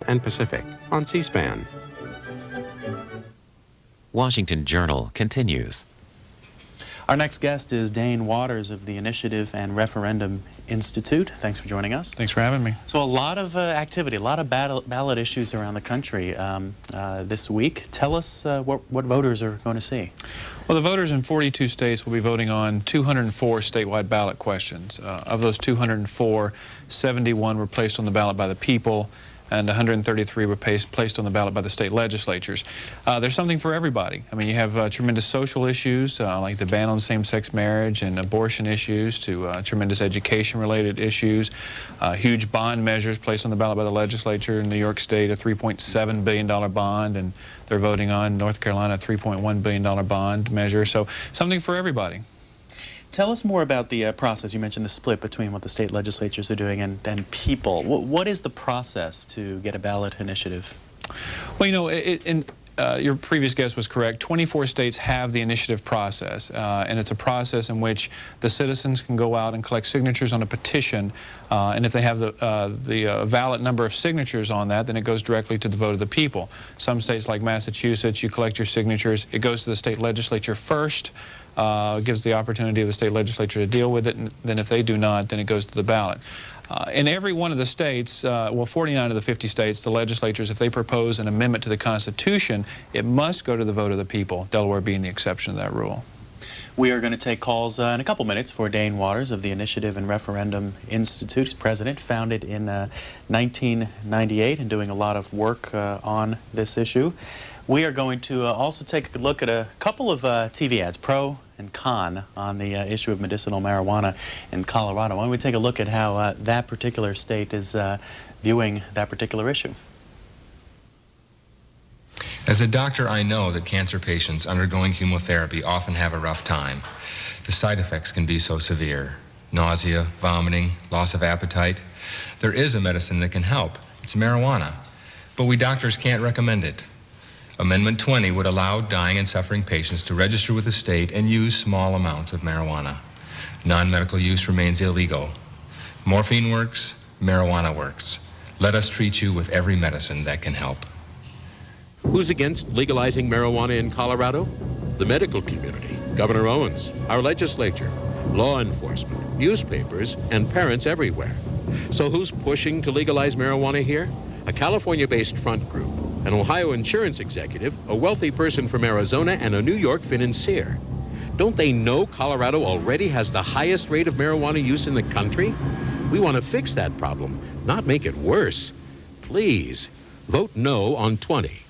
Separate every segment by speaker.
Speaker 1: and Pacific on C-SPAN.
Speaker 2: Washington Journal continues.
Speaker 3: Our next guest is Dane Waters of the Initiative and Referendum Institute. Thanks for joining us.
Speaker 4: Thanks for having me.
Speaker 3: So a lot of activity, a lot of ballot issues around the country this week. Tell us what voters are going to see.
Speaker 4: Well, the voters in 42 states will be voting on 204 statewide ballot questions. Of those 204, 71 were placed on the ballot by the people, and 133 were placed on the ballot by the state legislatures. There's something for everybody. I mean, you have tremendous social issues like the ban on same-sex marriage and abortion issues, to tremendous education-related issues, huge bond measures placed on the ballot by the legislature in New York State, a $3.7 billion bond, and they're voting on North Carolina, a $3.1 billion bond measure. So something for everybody.
Speaker 3: Tell us more about the process. You mentioned the split between what the state legislatures are doing and people. What is the process to get a ballot initiative?
Speaker 4: Well, you know, your previous guest was correct. 24 states have the initiative process, and it's a process in which the citizens can go out and collect signatures on a petition, and if they have the valid number of signatures on that, then it goes directly to the vote of the people. Some states like Massachusetts, you collect your signatures, it goes to the state legislature first, gives the opportunity of the state legislature to deal with it, and then if they do not, then it goes to the ballot. In every one of the states, well, 49 of the 50 states, the legislatures, if they propose an amendment to the Constitution, it must go to the vote of the people, Delaware being the exception to that rule.
Speaker 3: We are going to take calls in a couple minutes for Dane Waters of the Initiative and Referendum Institute. He's president, founded in 1998 and doing a lot of work on this issue. We are going to also take a look at a couple of TV ads, pro and con, on the issue of medicinal marijuana in Colorado. Why don't we take a look at how that particular state is viewing that particular issue?
Speaker 5: As a doctor, I know that cancer patients undergoing chemotherapy often have a rough time. The side effects can be so severe: nausea, vomiting, loss of appetite. There is a medicine that can help. It's marijuana, but we doctors can't recommend it. Amendment 20 would allow dying and suffering patients to register with the state and use small amounts of marijuana. Non-medical use remains illegal. Morphine works, marijuana works. Let us treat you with every medicine that can help.
Speaker 6: Who's against legalizing marijuana in Colorado? The medical community, Governor Owens, our legislature, law enforcement, newspapers, and parents everywhere. So who's pushing to legalize marijuana here? A California-based front group, an Ohio insurance executive, a wealthy person from Arizona, and a New York financier. Don't they know Colorado already has the highest rate of marijuana use in the country? We want to fix that problem, not make it worse. Please, vote no on 20.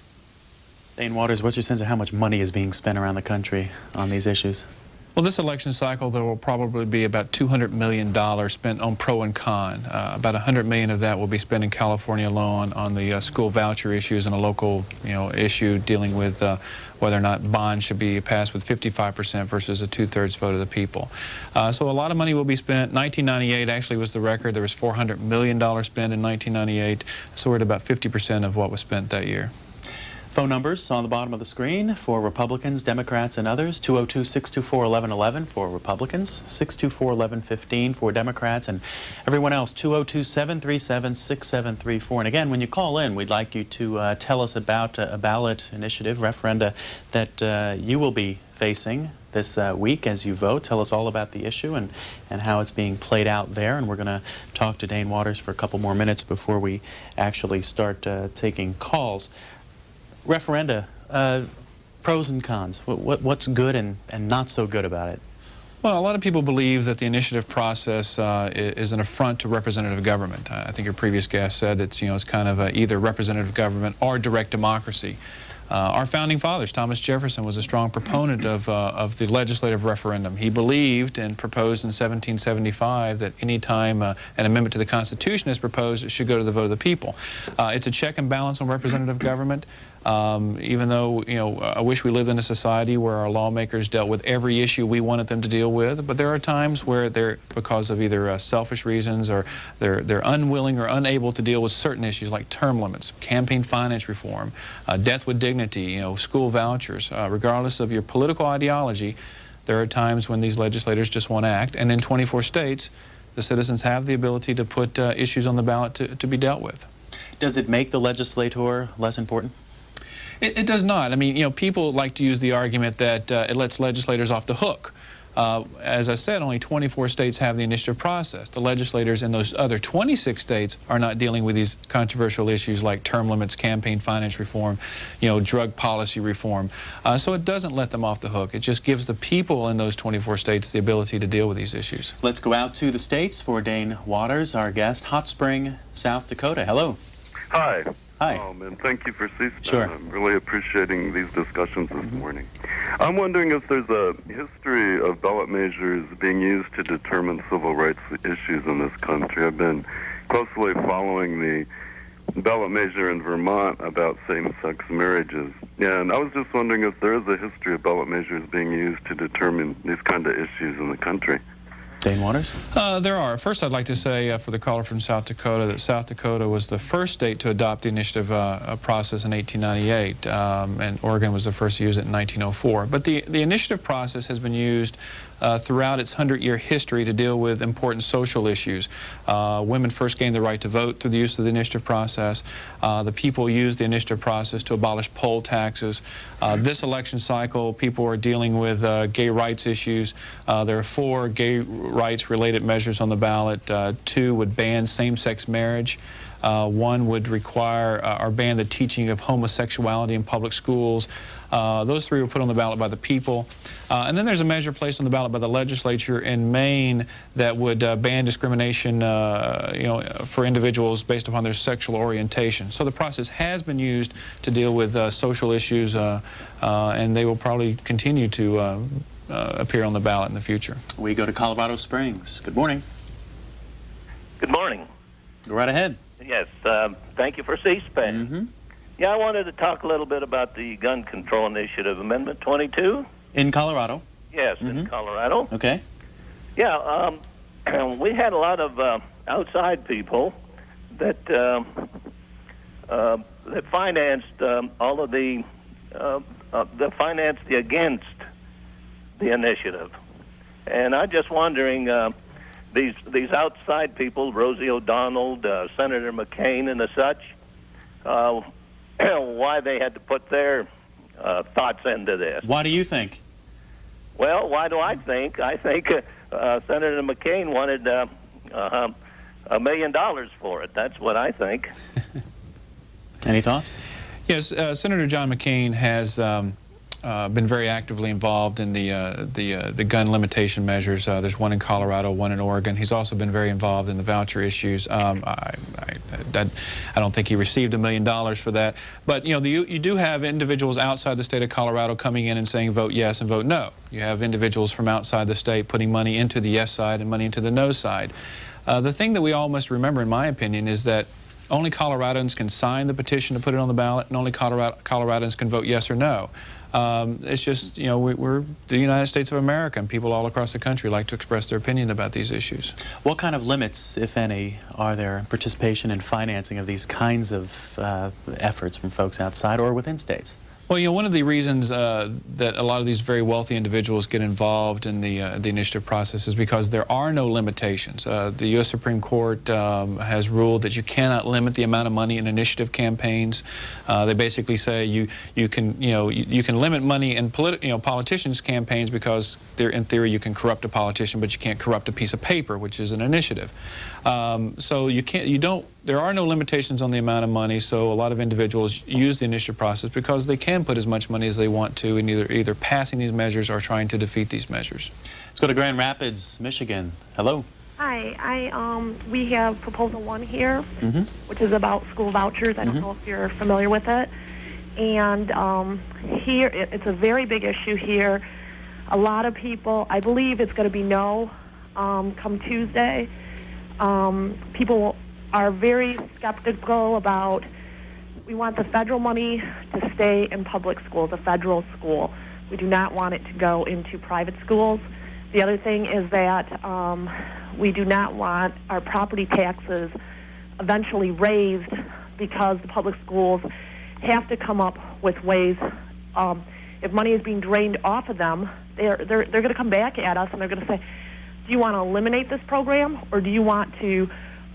Speaker 3: Dane Waters, what's your sense of how much money is being spent around the country on these issues?
Speaker 4: Well, this election cycle, there will probably be about $200 million spent on pro and con. About $100 million of that will be spent in California alone on the school voucher issues and a local, issue dealing with whether or not bonds should be passed with 55% versus a 2/3 vote of the people. So a lot of money will be spent. 1998 actually was the record. There was $400 million spent in 1998, so we're at about 50% of what was spent that year.
Speaker 3: Phone numbers on the bottom of the screen for Republicans, Democrats, and others. 202-624-1111 for Republicans, 624-1115 for Democrats, and everyone else, 202-737-6734. And again, when you call in, we'd like you to tell us about a ballot initiative, referenda, that you will be facing this week as you vote. Tell us all about the issue and how it's being played out there. And we're going to talk to Dane Waters for a couple more minutes before we actually start taking calls. Referenda, pros and cons. What's good and not so good about it?
Speaker 4: Well, a lot of people believe that the initiative process is an affront to representative government. I think your previous guest said it's kind of either representative government or direct democracy. Our founding fathers, Thomas Jefferson, was a strong proponent of the legislative referendum. He believed and proposed in 1775 that any time an amendment to the Constitution is proposed, it should go to the vote of the people. It's a check and balance on representative government. Even though, I wish we lived in a society where our lawmakers dealt with every issue we wanted them to deal with, but there are times where they're, because of either selfish reasons or they're unwilling or unable to deal with certain issues like term limits, campaign finance reform, death with dignity, school vouchers. Regardless of your political ideology, there are times when these legislators just want to act, and in 24 states, the citizens have the ability to put issues on the ballot to be dealt with.
Speaker 3: Does it make the legislator less important?
Speaker 4: It does not. I mean, you know, people like to use the argument that it lets legislators off the hook. As I said, only 24 states have the initiative process. The legislators in those other 26 states are not dealing with these controversial issues like term limits, campaign finance reform, you know, drug policy reform. So it doesn't let them off the hook. It just gives the people in those 24 states the ability to deal with these issues.
Speaker 3: Let's go out to the states for Dane Waters, our guest, Hot Spring, South Dakota. Hello.
Speaker 7: Hi.
Speaker 3: Hi.
Speaker 7: And thank you for C-SPAN.
Speaker 3: Sure.
Speaker 7: I'm really appreciating these discussions this morning. I'm wondering if there's a history of ballot measures being used to determine civil rights issues in this country. I've been closely following the ballot measure in Vermont about same-sex marriages. And I was just wondering if there is a history of ballot measures being used to determine these kind of issues in the country.
Speaker 3: Dane Waters?
Speaker 4: There are. First, I'd like to say for the caller from South Dakota that South Dakota was the first state to adopt the initiative process in 1898, and Oregon was the first to use it in 1904. But the initiative process has been used throughout its 100-year history to deal with important social issues. Women first gained the right to vote through the use of the initiative process. The people used the initiative process to abolish poll taxes. This election cycle, people are dealing with gay rights issues. There are 4 gay rights-related measures on the ballot. 2 would ban same-sex marriage. 1 would require or ban the teaching of homosexuality in public schools. Those 3 were put on the ballot by the people. And then there's a measure placed on the ballot by the legislature in Maine that would ban discrimination you know, for individuals based upon their sexual orientation. So the process has been used to deal with social issues, and they will probably continue to appear on the ballot in the future.
Speaker 3: We go to Colorado Springs. Good morning.
Speaker 8: Good morning.
Speaker 3: Go right ahead.
Speaker 8: Yes, thank you for C-SPAN. Yeah, I wanted to talk a little bit about the Gun Control Initiative, Amendment 22.
Speaker 3: In Colorado?
Speaker 8: Yes, in Colorado.
Speaker 3: Okay.
Speaker 8: Yeah, we had a lot of outside people that that financed all of the that financed the against the initiative, and I'm just wondering these outside people, Rosie O'Donnell, Senator McCain, and the such, why they had to put their thoughts into this.
Speaker 3: Why do you think?
Speaker 8: Well, why do I think? I think Senator McCain wanted $1 million for it. That's what I think.
Speaker 3: Any thoughts?
Speaker 4: Yes, Senator John McCain has been very actively involved in the gun limitation measures. There's one in Colorado, one in Oregon. He's also been very involved in the voucher issues. I don't think he received $1 million for that. But you know, you do have individuals outside the state of Colorado coming in and saying vote yes and vote no. You have individuals from outside the state putting money into the yes side and money into the no side. The thing that we all must remember, in my opinion, is that only Coloradans can sign the petition to put it on the ballot, and only Coloradans can vote yes or no. It's just, you know, we're the United States of America, and people all across the country like to express their opinion about these issues.
Speaker 3: What kind of limits, if any, are there in participation and financing of these kinds of efforts from folks outside or within states?
Speaker 4: Well, you know, one of the reasons that a lot of these very wealthy individuals get involved in the initiative process is because there are no limitations. The U.S. Supreme Court has ruled that you cannot limit the amount of money in initiative campaigns. They basically say you can limit money in politicians' campaigns because in theory you can corrupt a politician, but you can't corrupt a piece of paper, which is an initiative. So there are no limitations on the amount of money, so a lot of individuals use the initiative process because they can put as much money as they want to in either passing these measures or trying to defeat these measures.
Speaker 3: Let's go to Grand Rapids, Michigan. Hello.
Speaker 9: Hi, we have Proposal 1 here, which is about school vouchers. I don't know if you're familiar with it. And here, it's a very big issue here. A lot of people, I believe it's going to be no come Tuesday. People are very skeptical about, we want the federal money to stay in public schools, a federal school. We do not want it to go into private schools. The other thing is that we do not want our property taxes eventually raised because the public schools have to come up with ways, if money is being drained off of them, they're going to come back at us and they're going to say, do you want to eliminate this program, or do you want to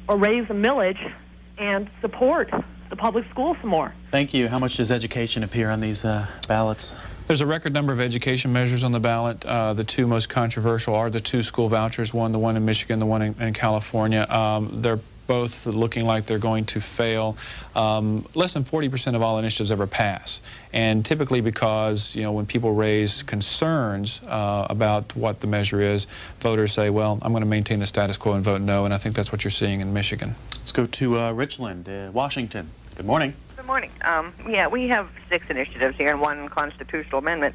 Speaker 9: raise the millage and support the public schools some more.
Speaker 3: Thank you. How much does education appear on these ballots?
Speaker 4: There's a record number of education measures on the ballot. The two most controversial are the two school vouchers, the one in Michigan, the one in California. They're both looking like they're going to fail. Less than 40% of all initiatives ever pass. And typically because, when people raise concerns about what the measure is, voters say, well, I'm going to maintain the status quo and vote no, and I think that's what you're seeing in Michigan.
Speaker 3: Let's go to Richland, Washington. Good morning.
Speaker 10: Good morning. Yeah, we have 6 initiatives here and 1 constitutional amendment,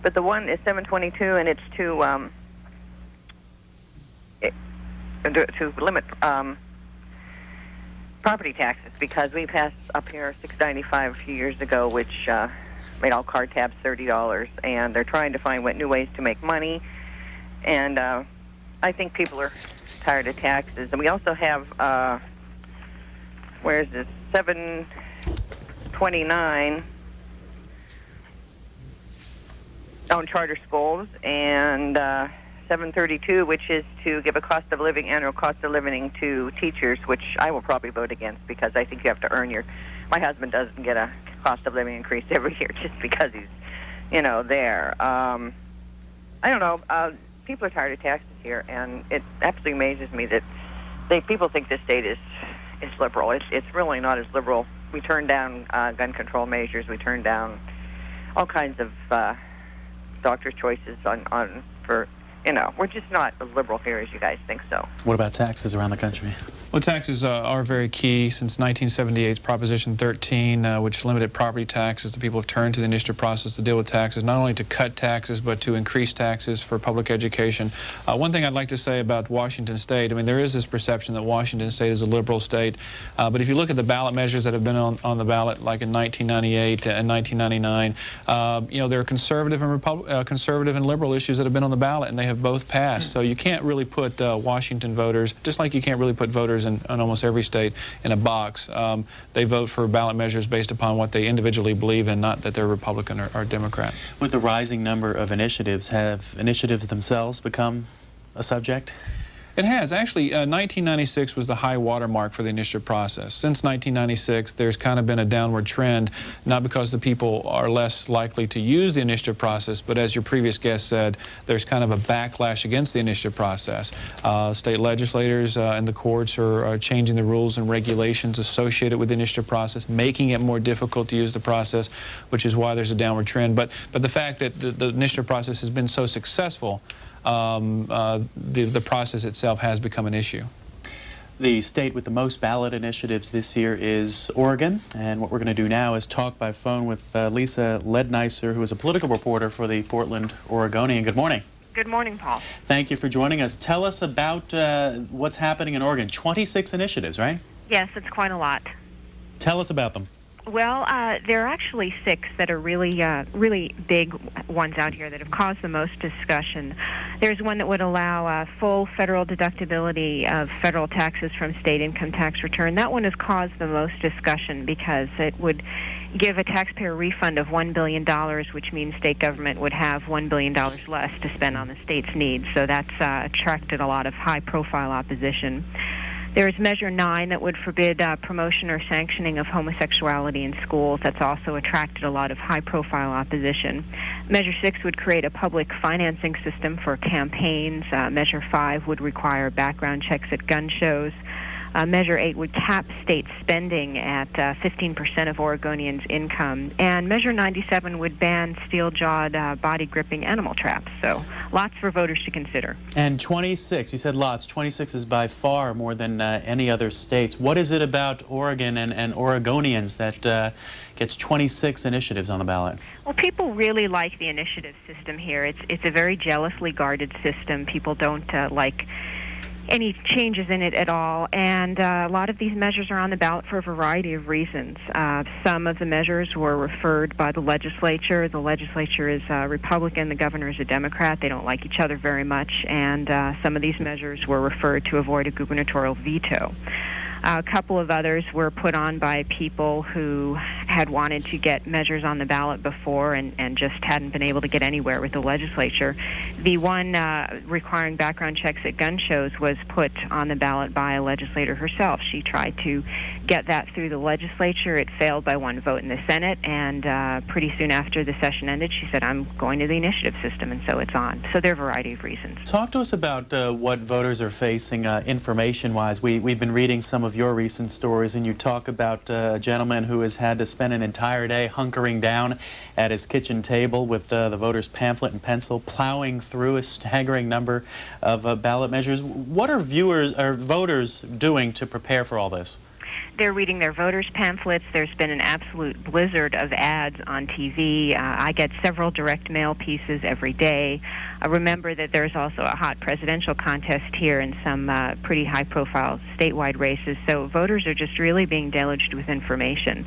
Speaker 10: but the one is 722, and it's to limit property taxes, because we passed up here 695 a few years ago, which made all car tabs $30, and they're trying to find new ways to make money, and I think people are tired of taxes. And we also have, where's this, 729 on charter schools, and 732, which is to give a annual cost of living to teachers, which I will probably vote against, because I think you have to earn my husband doesn't get a cost of living increase every year just because he's, there. I don't know. People are tired of taxes here, and it absolutely amazes me that people think this state is liberal. It's really not as liberal. We turned down gun control measures. We turned down all kinds of doctor's choices for we're just not as liberal here as you guys think so.
Speaker 3: What about taxes around the country?
Speaker 4: Well, taxes are very key. Since 1978's Proposition 13, which limited property taxes, the people have turned to the initiative process to deal with taxes, not only to cut taxes, but to increase taxes for public education. One thing I'd like to say about Washington State, there is this perception that Washington State is a liberal state, but if you look at the ballot measures that have been on the ballot, like in 1998 and 1999, there are conservative and liberal issues that have been on the ballot, and they have both passed. So you can't really put Washington voters, just like you can't really put voters in almost every state, in a box. They vote for ballot measures based upon what they individually believe in, not that they're Republican or Democrat. With
Speaker 3: the rising number of initiatives, have initiatives themselves become a subject?
Speaker 4: It has. Actually, 1996 was the high water mark for the initiative process. Since 1996, there's kind of been a downward trend, not because the people are less likely to use the initiative process, but as your previous guest said, there's kind of a backlash against the initiative process. State legislators and the courts are changing the rules and regulations associated with the initiative process, making it more difficult to use the process, which is why there's a downward trend. But the fact that the initiative process has been so successful, the process itself has become an issue.
Speaker 3: The state with the most ballot initiatives this year is Oregon, and what we're going to do now is talk by phone with Lisa Lednicer, who is a political reporter for the Portland Oregonian. Good morning.
Speaker 11: Good morning, Paul.
Speaker 3: Thank you for joining us. Tell us about what's happening in Oregon. 26 initiatives, right?
Speaker 11: Yes, it's quite a lot.
Speaker 3: Tell us about them.
Speaker 11: Well, there are actually 6 that are really big ones out here that have caused the most discussion. There's one that would allow full federal deductibility of federal taxes from state income tax return. That one has caused the most discussion because it would give a taxpayer refund of $1 billion, which means state government would have $1 billion less to spend on the state's needs. So that's attracted a lot of high-profile opposition. There's Measure 9 that would forbid promotion or sanctioning of homosexuality in schools. That's also attracted a lot of high-profile opposition. Measure 6 would create a public financing system for campaigns. Measure 5 would require background checks at gun shows. Measure 8 would cap state spending at 15% of Oregonians' income. And Measure 97 would ban steel-jawed, body-gripping animal traps. So lots for voters to consider.
Speaker 3: And 26, you said lots. 26 is by far more than any other states. What is it about Oregon and Oregonians that gets 26 initiatives on the ballot?
Speaker 11: Well, people really like the initiative system here. It's a very jealously guarded system. People don't like any changes in it at all, and a lot of these measures are on the ballot for a variety of reasons. Some of the measures were referred by the legislature. The legislature is Republican, the governor is a Democrat. They don't like each other very much, and some of these measures were referred to avoid a gubernatorial veto. A couple of others were put on by people who had wanted to get measures on the ballot before and just hadn't been able to get anywhere with the legislature. The one requiring background checks at gun shows was put on the ballot by a legislator herself. She tried to get that through the legislature. It failed by one vote in the Senate, and pretty soon after the session ended, she said, I'm going to the initiative system, and so it's on. So there are a variety of reasons.
Speaker 3: Talk to us about what voters are facing information-wise. We've been reading some of your recent stories, and you talk about a gentleman who has had to spend an entire day hunkering down at his kitchen table with the voter's pamphlet and pencil, plowing through a staggering number of ballot measures. What are voters doing to prepare for all this?
Speaker 11: They're reading their voters' pamphlets. There's been an absolute blizzard of ads on TV. I get several direct mail pieces every day. Remember that there's also a hot presidential contest here and some pretty high-profile statewide races. So voters are just really being deluged with information.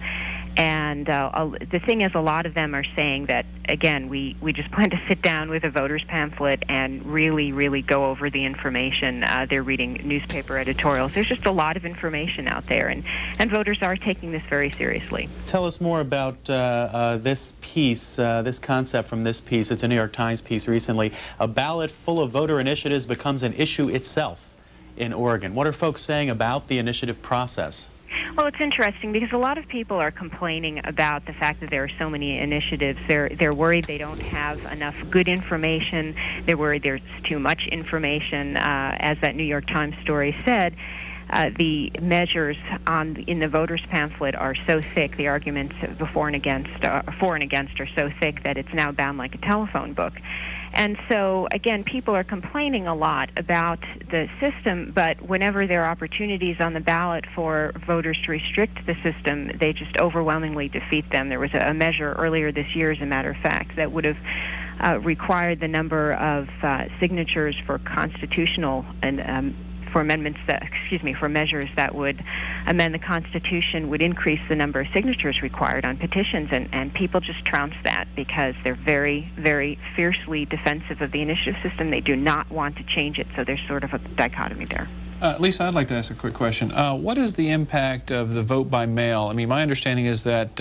Speaker 11: And the thing is, a lot of them are saying that, again, we just plan to sit down with a voter's pamphlet and really, really go over the information. They're reading newspaper editorials. There's just a lot of information out there, and voters are taking this very seriously.
Speaker 3: Tell us more about this piece, this concept from this piece. It's a New York Times piece recently. A ballot full of voter initiatives becomes an issue itself in Oregon. What are folks saying about the initiative process?
Speaker 11: Well, it's interesting because a lot of people are complaining about the fact that there are so many initiatives. They're worried they don't have enough good information. They're worried there's too much information. As that New York Times story said, the measures in the voters' pamphlet are so thick, the arguments for and against are so thick that it's now bound like a telephone book. And so, again, people are complaining a lot about the system, but whenever there are opportunities on the ballot for voters to restrict the system, they just overwhelmingly defeat them. There was a measure earlier this year, as a matter of fact, that would have required the number of signatures for constitutional and for amendments for measures that would amend the Constitution would increase the number of signatures required on petitions, and people just trounce that because they're very, very fiercely defensive of the initiative system. They do not want to change it, so there's sort of a dichotomy there.
Speaker 4: Lisa, I'd like to ask a quick question. What is the impact of the vote by mail? I mean, my understanding is that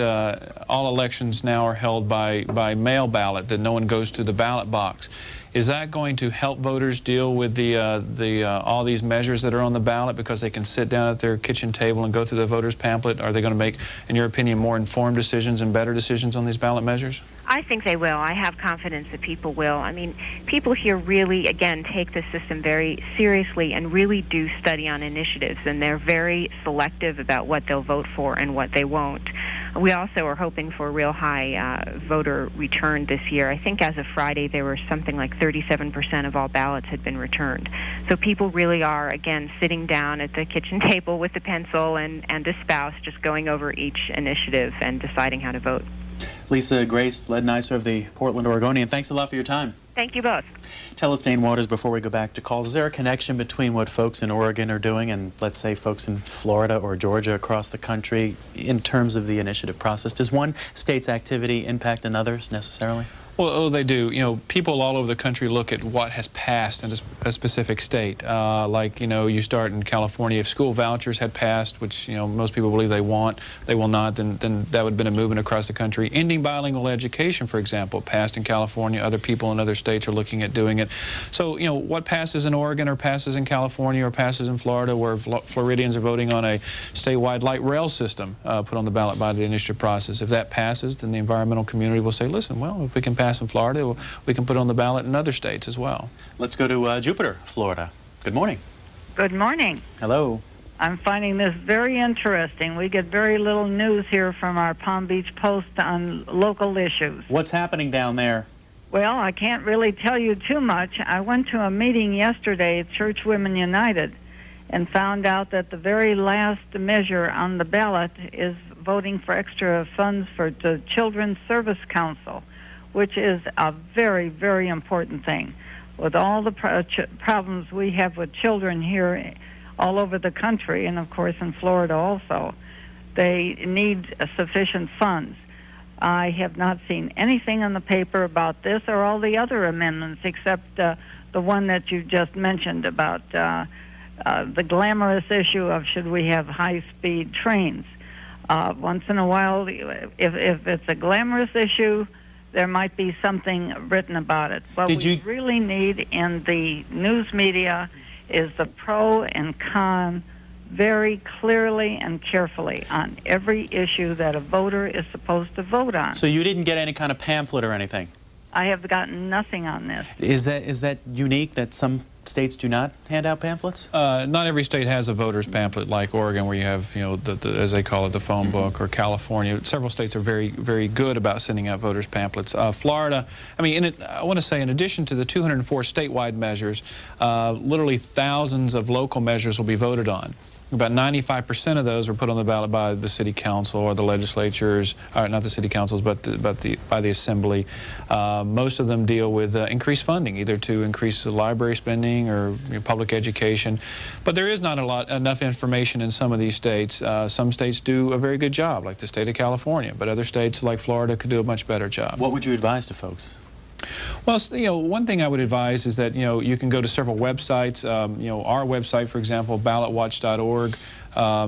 Speaker 4: all elections now are held by mail ballot, that no one goes to the ballot box. Is that going to help voters deal with all these measures that are on the ballot because they can sit down at their kitchen table and go through the voters' pamphlet? Are they going to make, in your opinion, more informed decisions and better decisions on these ballot measures?
Speaker 11: I think they will. I have confidence that people will. I mean, people here really, again, take the system very seriously and really do study on initiatives, and they're very selective about what they'll vote for and what they won't. We also are hoping for a real high voter return this year. I think as of Friday, there were something like 37% of all ballots had been returned. So people really are, again, sitting down at the kitchen table with the pencil and a spouse, just going over each initiative and deciding how to vote.
Speaker 3: Lisa Grace Lednicer of the Portland Oregonian, thanks a lot for your time.
Speaker 11: Thank you both.
Speaker 3: Tell us, Dane Waters, before we go back to calls, is there a connection between what folks in Oregon are doing and, let's say, folks in Florida or Georgia across the country in terms of the initiative process? Does one state's activity impact another's necessarily?
Speaker 4: Well, they do. You know, people all over the country look at what has passed in a specific state. Like, you know, you start in California. If school vouchers had passed, which, you know, most people believe they will not, then that would have been a movement across the country. Ending bilingual education, for example, passed in California. Other people in other states are looking at doing it. So, you know, what passes in Oregon or passes in California or passes in Florida, where Floridians are voting on a statewide light rail system put on the ballot by the initiative process. If that passes, then the environmental community will say, listen, well, if we can pass in Florida, we can put it on the ballot in other states as well.
Speaker 3: Let's go to Jupiter, Florida. Good morning.
Speaker 12: Good morning.
Speaker 3: Hello.
Speaker 12: I'm finding this very interesting. We get very little news here from our Palm Beach Post on local issues.
Speaker 3: What's happening down there?
Speaker 12: Well, I can't really tell you too much. I went to a meeting yesterday at Church Women United and found out that the very last measure on the ballot is voting for extra funds for the Children's Service Council, which is a very, very important thing. With all the problems we have with children here all over the country, and of course in Florida also, they need sufficient funds. I have not seen anything in the paper about this or all the other amendments except the one that you just mentioned about the glamorous issue of should we have high-speed trains. Once in a while, if it's a glamorous issue, there might be something written about it. What we really need in the news media is the pro and con very clearly and carefully on every issue that a voter is supposed to vote on.
Speaker 3: So you didn't get any kind of pamphlet or anything?
Speaker 12: I have gotten nothing on this.
Speaker 3: Is that unique that some states do not hand out pamphlets?
Speaker 4: Not every state has a voter's pamphlet like Oregon, where you have, you know, as they call it, the phone book, or California. Several states are very, very good about sending out voters' pamphlets. Florida, I mean, I want to say, in addition to the 204 statewide measures, literally thousands of local measures will be voted on. About 95% of those are put on the ballot by the city council or the legislatures, not the city councils, but by the assembly. Most of them deal with increased funding, either to increase the library spending or public education. But there is not enough information in some of these states. Some states do a very good job, like the state of California, but other states like Florida could do a much better job.
Speaker 3: What would you advise to folks?
Speaker 4: Well, you know, one thing I would advise is that, you know, you can go to several websites. You know, our website, for example, ballotwatch.org,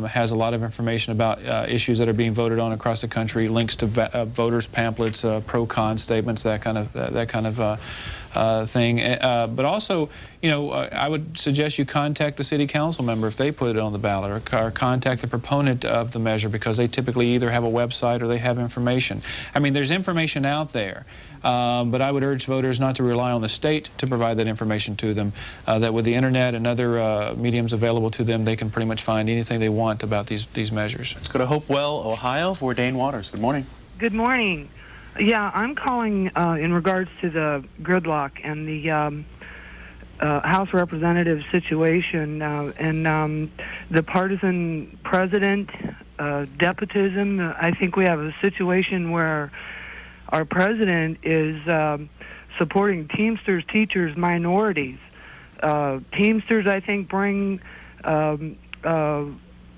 Speaker 4: has a lot of information about issues that are being voted on across the country, links to voters' pamphlets, pro-con statements, that kind of thing. But also, you know, I would suggest you contact the city council member if they put it on the ballot, or contact the proponent of the measure, because they typically either have a website or they have information. I mean, there's information out there, but I would urge voters not to rely on the state to provide that information to them, that with the internet and other mediums available to them, they can pretty much find anything they want about these measures.
Speaker 3: Let's go to Hopewell, Ohio, for Dane Waters. Good morning.
Speaker 13: Good morning. Yeah, I'm calling in regards to the gridlock and the House Representative situation and the partisan president, despotism. I think we have a situation where our president is supporting Teamsters, teachers, minorities. Teamsters, I think, bring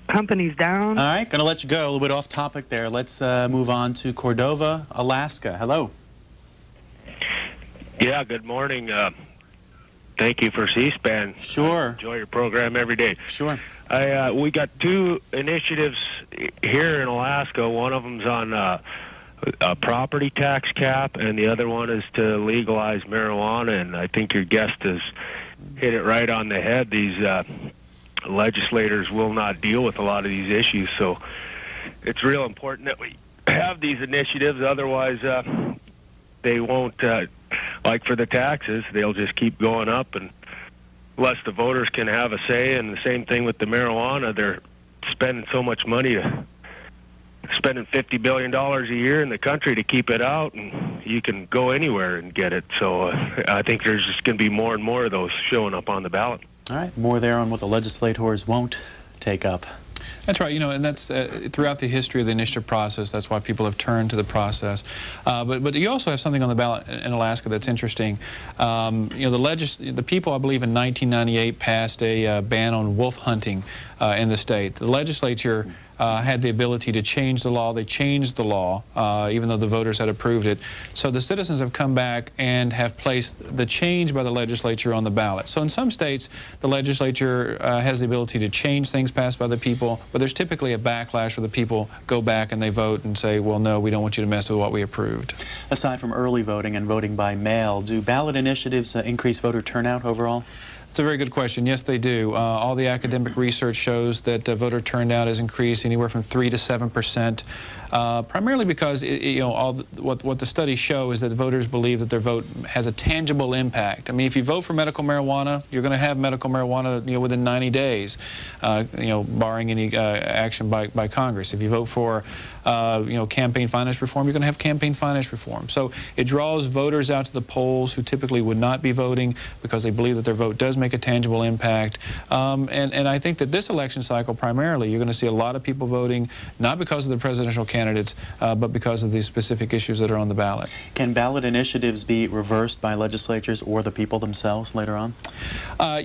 Speaker 13: companies down.
Speaker 3: All right, going to let you go. A little bit off topic there. Let's move on to Cordova, Alaska. Hello.
Speaker 14: Yeah, good morning. Thank you for C-SPAN.
Speaker 3: Sure.
Speaker 14: Enjoy your program every day.
Speaker 3: Sure.
Speaker 14: We got two initiatives here in Alaska. One of them's on a property tax cap, and the other one is to legalize marijuana. And I think your guest has hit it right on the head. These legislators will not deal with a lot of these issues, so it's real important that we have these initiatives. Otherwise, they won't, like for the taxes, they'll just keep going up, and unless the voters can have a say. And the same thing with the marijuana. They're spending so much money, spending $50 billion a year in the country to keep it out, and you can go anywhere and get it. So I think there's just going to be more and more of those showing up on the ballot.
Speaker 3: All right, more there on what the legislators won't take up.
Speaker 4: That's right, you know, and that's throughout the history of the initiative process. That's why people have turned to the process. But you also have something on the ballot in Alaska that's interesting. You know, the people, I believe, in 1998 passed a ban on wolf hunting in the state. The legislature had the ability to change the law. They changed the law, even though the voters had approved it. So the citizens have come back and have placed the change by the legislature on the ballot. So in some states, the legislature has the ability to change things passed by the people, but there's typically a backlash where the people go back and they vote and say, well, no, we don't want you to mess with what we approved.
Speaker 3: Aside from early voting and voting by mail, do ballot initiatives increase voter turnout overall?
Speaker 4: It's a very good question. Yes, they do. All the academic research shows that voter turnout has increased anywhere from 3 to 7%, primarily because you know, what the studies show is that voters believe that their vote has a tangible impact. I mean, if you vote for medical marijuana, you're going to have medical marijuana, you know, within 90 days, you know, barring any action by Congress. If you vote for you know, campaign finance reform, you're going to have campaign finance reform. So it draws voters out to the polls who typically would not be voting because they believe that their vote does make a tangible impact. And I think that this election cycle, primarily, you're going to see a lot of people voting, not because of the presidential candidates, but because of these specific issues that are on the ballot.
Speaker 3: Can ballot initiatives be reversed by legislatures or the people themselves later on?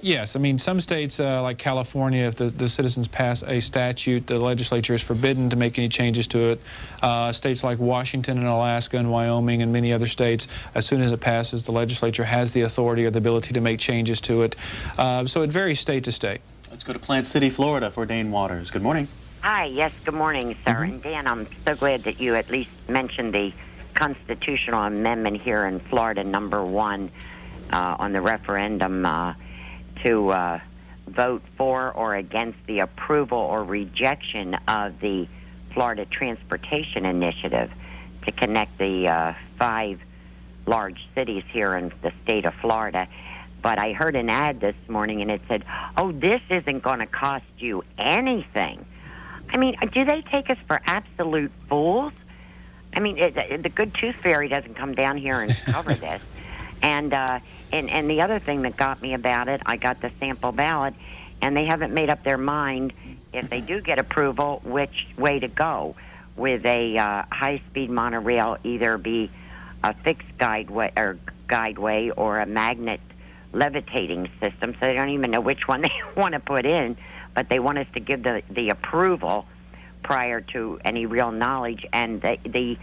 Speaker 4: Yes. I mean, some states, like California, if the citizens pass a statute, the legislature is forbidden to make any changes to it. States like Washington and Alaska and Wyoming and many other states, as soon as it passes, the legislature has the authority or the ability to make changes to it. So it varies state to state.
Speaker 3: Let's go to Plant City, Florida, for Dane Waters. Good morning.
Speaker 15: Hi, yes, good morning, sir. And Dan, I'm so glad that you at least mentioned the constitutional amendment here in Florida, number 1, on the referendum to vote for or against the approval or rejection of the Florida Transportation Initiative to connect the 5 large cities here in the state of Florida. But I heard an ad this morning, and it said, oh, this isn't going to cost you anything. I mean, do they take us for absolute fools? I mean, the Good Tooth Fairy doesn't come down here and cover this. And the other thing that got me about it, I got the sample ballot, and they haven't made up their mind, if they do get approval, which way to go. With a high-speed monorail, either be a fixed guideway or a magnet levitating system, so they don't even know which one they want to put in, but they want us to give the approval prior to any real knowledge. And the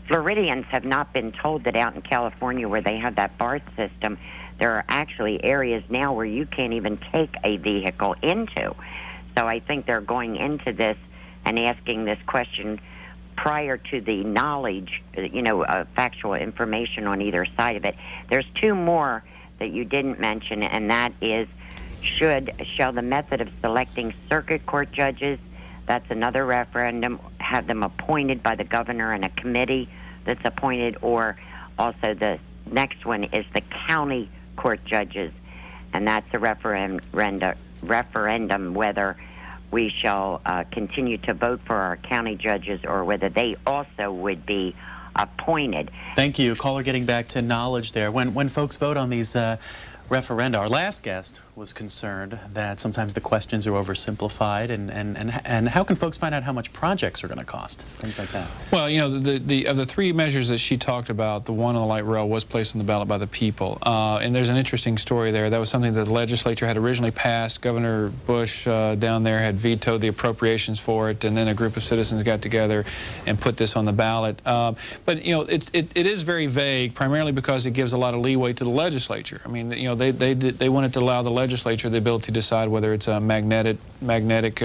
Speaker 15: Floridians have not been told that out in California, where they have that BART system, there are actually areas now where you can't even take a vehicle into. So I think they're going into this and asking this question prior to the knowledge, factual information on either side of it. There's 2 more that you didn't mention, and that is, shall the method of selecting circuit court judges, that's another referendum, have them appointed by the governor and a committee that's appointed, or also the next one is the county court judges, and that's a referendum whether we shall continue to vote for our county judges or whether they also would be appointed.
Speaker 3: Thank you. Caller getting back to knowledge there. When folks vote on these referenda, our last guest was concerned that sometimes the questions are oversimplified, and how can folks find out how much projects are going to cost, things like that?
Speaker 4: Well, of the 3 measures that she talked about, the one on the light rail was placed on the ballot by the people, and there's an interesting story there. That was something that the legislature had originally passed. Governor Bush down there had vetoed the appropriations for it, and then a group of citizens got together and put this on the ballot. But it is very vague, primarily because it gives a lot of leeway to the legislature. I mean, they wanted to allow the legislature the ability to decide whether it's a magnetic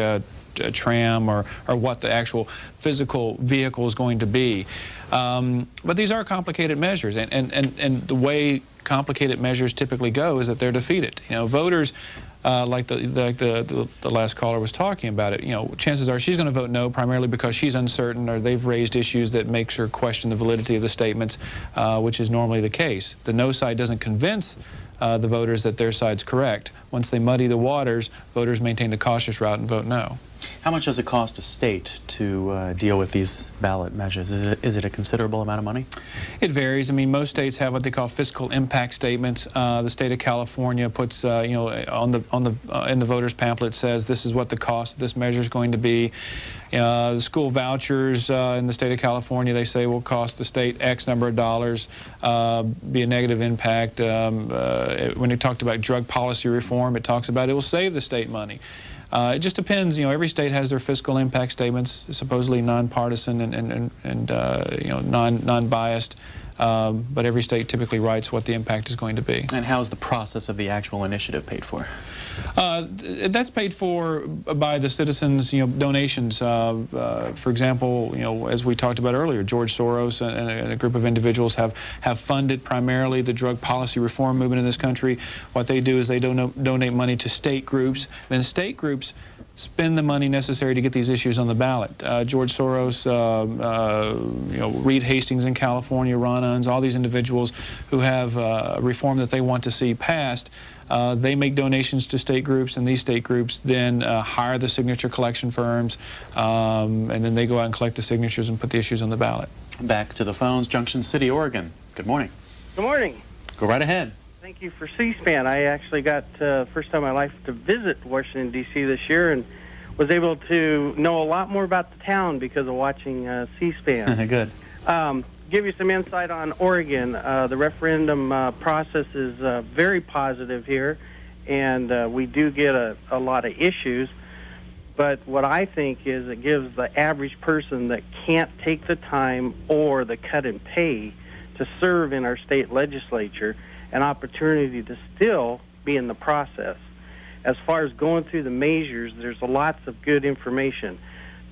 Speaker 4: tram or what the actual physical vehicle is going to be. But these are complicated measures, and the way complicated measures typically go is that they're defeated. Voters, like the last caller was talking about it, chances are she's going to vote no, primarily because she's uncertain, or they've raised issues that makes her question the validity of the statements, which is normally the case. The no side doesn't convince the voters that their side's correct. Once they muddy the waters, voters maintain the cautious route and vote no.
Speaker 3: How much does it cost a state to deal with these ballot measures? Is it a considerable amount of money?
Speaker 4: It varies. I mean, most states have what they call fiscal impact statements. The state of California puts, in the voters' pamphlet says this is what the cost of this measure is going to be. The school vouchers in the state of California, they say, will cost the state X number of dollars, be a negative impact. When it talked about drug policy reform, it talks about it will save the state money. It just depends. Every state has their fiscal impact statements, supposedly nonpartisan and non-biased. But every state typically writes what the impact is going to be.
Speaker 3: And how is the process of the actual initiative paid for?
Speaker 4: That's paid for by the citizens, donations. For example, as we talked about earlier, George Soros and a group of individuals have funded primarily the drug policy reform movement in this country. What they do is they donate money to state groups. Then state groups spend the money necessary to get these issues on the ballot. George Soros, Reed Hastings in California, Ron Unz, all these individuals who have reform that they want to see passed, they make donations to state groups, and these state groups then hire the signature collection firms, and then they go out and collect the signatures and put the issues on the ballot.
Speaker 3: Back to the phones, Junction City, Oregon. Good morning.
Speaker 16: Good morning.
Speaker 3: Go right ahead.
Speaker 16: Thank you for C-SPAN. I actually got first time in my life to visit Washington, D.C. this year, and was able to know a lot more about the town because of watching C-SPAN.
Speaker 3: Good.
Speaker 16: Give you some insight on Oregon. The referendum process is very positive here, and we do get a lot of issues. But what I think is it gives the average person that can't take the time or the cut and pay to serve in our state legislature an opportunity to still be in the process. As far as going through the measures, there's lots of good information.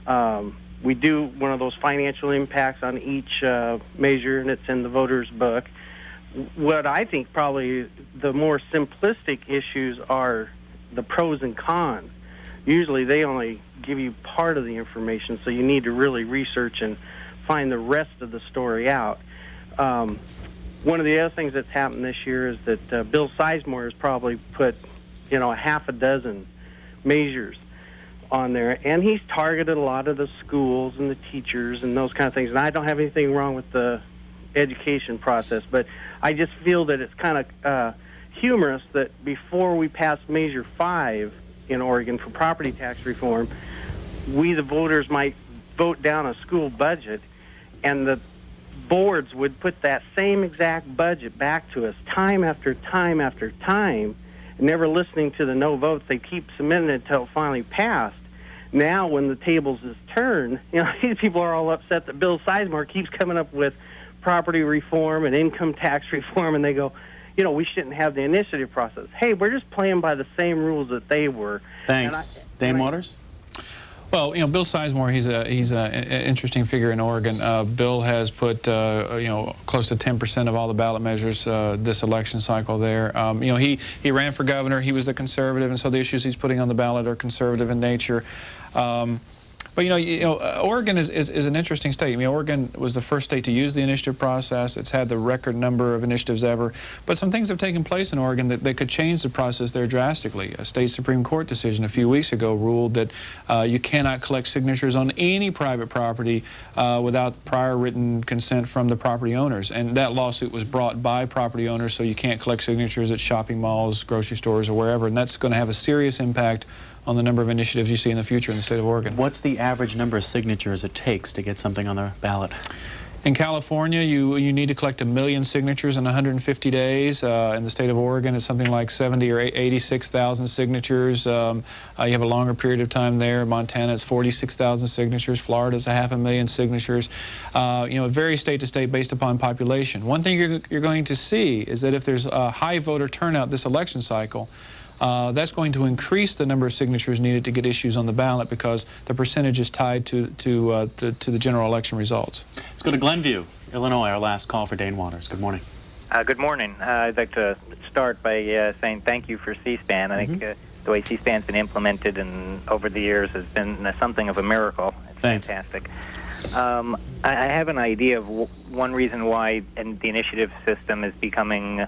Speaker 16: We do one of those financial impacts on each measure, and it's in the voters' book. What I think probably the more simplistic issues are the pros and cons. Usually they only give you part of the information, so you need to really research and find the rest of the story out. One of the other things that's happened this year is that Bill Sizemore has probably put, a half a dozen measures on there, and he's targeted a lot of the schools and the teachers and those kind of things. And I don't have anything wrong with the education process, but I just feel that it's kind of humorous that before we pass Measure 5 in Oregon for property tax reform, we the voters might vote down a school budget, and the boards would put that same exact budget back to us time after time after time, never listening to the no votes. They keep submitting it until it finally passed. Now, when the tables is turned, these people are all upset that Bill Sizemore keeps coming up with property reform and income tax reform, and they go, we shouldn't have the initiative process. Hey, we're just playing by the same rules that they were.
Speaker 3: Thanks. Dane Waters?
Speaker 4: Well, Bill Sizemore, he's an interesting figure in Oregon. Bill has put, close to 10% of all the ballot measures this election cycle there. He ran for governor. He was a conservative, and so the issues he's putting on the ballot are conservative in nature. But Oregon is an interesting state. I mean, Oregon was the first state to use the initiative process. It's had the record number of initiatives ever. But some things have taken place in Oregon that could change the process there drastically. A state Supreme Court decision a few weeks ago ruled that you cannot collect signatures on any private property without prior written consent from the property owners. And that lawsuit was brought by property owners, so you can't collect signatures at shopping malls, grocery stores, or wherever. And that's going to have a serious impact on the number of initiatives you see in the future in the state of Oregon.
Speaker 3: What's the average number of signatures it takes to get something on the ballot?
Speaker 4: In California, you need to collect 1 million signatures in 150 days. In the state of Oregon, it's something like 70 or 86,000 signatures. You have a longer period of time there. Montana, it's 46,000 signatures. Florida is 500,000 signatures. It varies state to state based upon population. One thing you're going to see is that if there's a high voter turnout this election cycle, that's going to increase the number of signatures needed to get issues on the ballot because the percentage is tied to the general election results.
Speaker 3: Let's go to Glenview, Illinois, our last call for Dane Waters. Good morning.
Speaker 17: Good morning. I'd like to start by saying thank you for C-SPAN. I think the way C-SPAN's been implemented and over the years has been something of a miracle. It's fantastic. I have an idea of one reason why the initiative system is becoming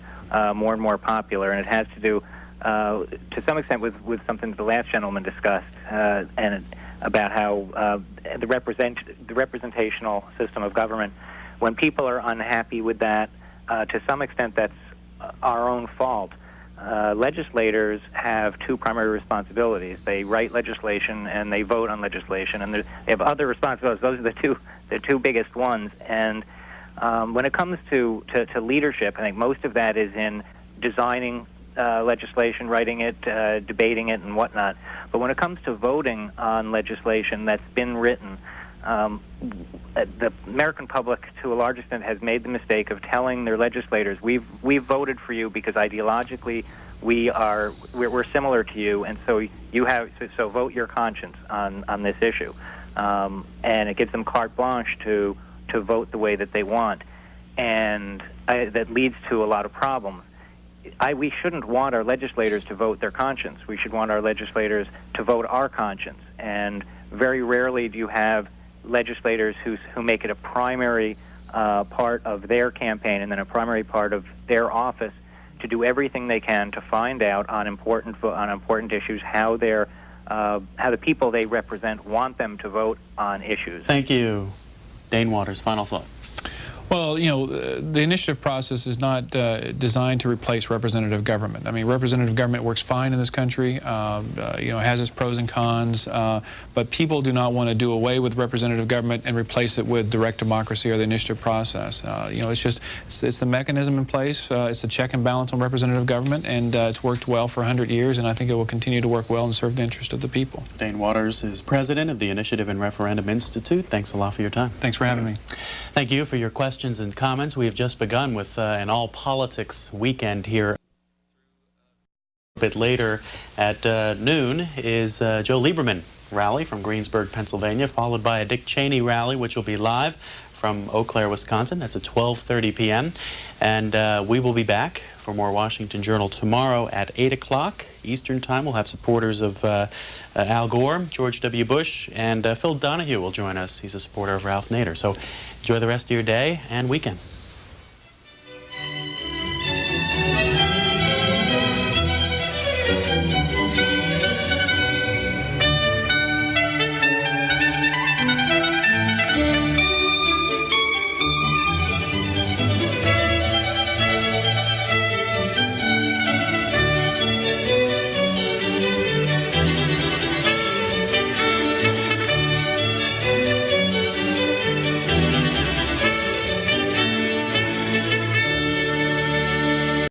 Speaker 17: more and more popular, and it has to do to some extent with something the last gentleman discussed, and about how the representational system of government, when people are unhappy with that, to some extent that's our own fault. Legislators have two primary responsibilities. They write legislation and they vote on legislation, and they have other responsibilities. Those are the two biggest ones. And when it comes to leadership, I think most of that is in designing legislation, writing it, debating it, and whatnot. But when it comes to voting on legislation that's been written, the American public, to a large extent, has made the mistake of telling their legislators, "We've voted for you because ideologically we're similar to you, and so so vote your conscience on this issue," and it gives them carte blanche to vote the way that they want, and that leads to a lot of problems. We shouldn't want our legislators to vote their conscience. We should want our legislators to vote our conscience. And very rarely do you have legislators who make it a primary part of their campaign and then a primary part of their office to do everything they can to find out on important issues how the people they represent want them to vote on issues.
Speaker 3: Thank you. Dane Waters, final thought.
Speaker 4: Well, the initiative process is not designed to replace representative government. I mean, representative government works fine in this country. It has its pros and cons, but people do not want to do away with representative government and replace it with direct democracy or the initiative process. It's the mechanism in place. It's the check and balance on representative government, and it's worked well for 100 years, and I think it will continue to work well and serve the interest of the people.
Speaker 3: Dane Waters is president of the Initiative and Referendum Institute. Thanks a lot for your time.
Speaker 4: Thanks for having me.
Speaker 3: Thank you for your questions and comments. We have just begun with an all-politics weekend here. bit later at noon is Joe Lieberman rally from Greensburg, Pennsylvania, followed by a Dick Cheney rally, which will be live from Eau Claire, Wisconsin. That's at 12:30 p.m. And we will be back for more Washington Journal tomorrow at 8 o'clock Eastern Time. We'll have supporters of Al Gore, George W. Bush, and Phil Donahue will join us. He's a supporter of Ralph Nader. So enjoy the rest of your day and weekend.